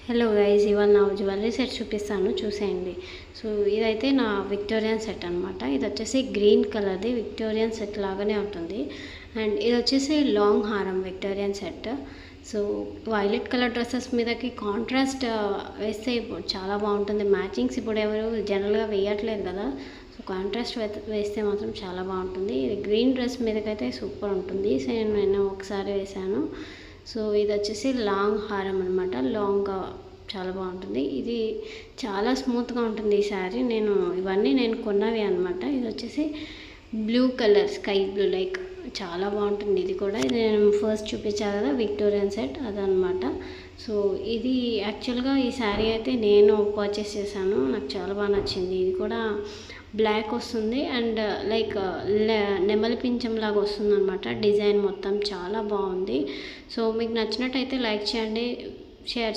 Hello guys, ఇవాళ నా jewellery set చూపిస్తాను, చూసేయండి. సో ఇదైతే నా విక్టోరియన్ సెట్ అనమాట. ఇది వచ్చేసి గ్రీన్ కలర్ది విక్టోరియన్ సెట్ లాగానే ఉంటుంది. అండ్ ఇది వచ్చేసి లాంగ్ హారం Victorian set. So violet colour dresses మీదకి కాంట్రాస్ట్ వేస్తే చాలా బాగుంటుంది. మ్యాచింగ్స్ ఇప్పుడు ఎవరు జనరల్గా వేయట్లేదు కదా, సో కాంట్రాస్ట్ వేస్తే మాత్రం చాలా బాగుంటుంది. ఇది గ్రీన్ డ్రెస్ మీదకైతే సూపర్ ఉంటుంది. సో నేను ఒకసారి వేసాను. సో ఇది వచ్చేసి లాంగ్ హారం అనమాట. లాంగ్గా చాలా బాగుంటుంది. ఇది చాలా స్మూత్గా ఉంటుంది ఈ శారీ. ఇవన్నీ నేను కొన్నవి అనమాట. ఇది వచ్చేసి blue colour, sky blue like చాలా బాగుంటుంది. ఇది కూడా ఇది నేను ఫస్ట్ చూపించాను కదా విక్టోరియన్ సెట్, అదనమాట. సో ఇది యాక్చువల్గా ఈ శారీ అయితే నేను పర్చేస్ చేశాను. నాకు చాలా బాగా నచ్చింది. ఇది కూడా బ్లాక్ వస్తుంది అండ్ లైక్ నెమలి పింఛం లాగా వస్తుంది అనమాట. డిజైన్ మొత్తం చాలా బాగుంది. సో మీకు నచ్చినట్టయితే లైక్ చేయండి, షేర్ చేయండి.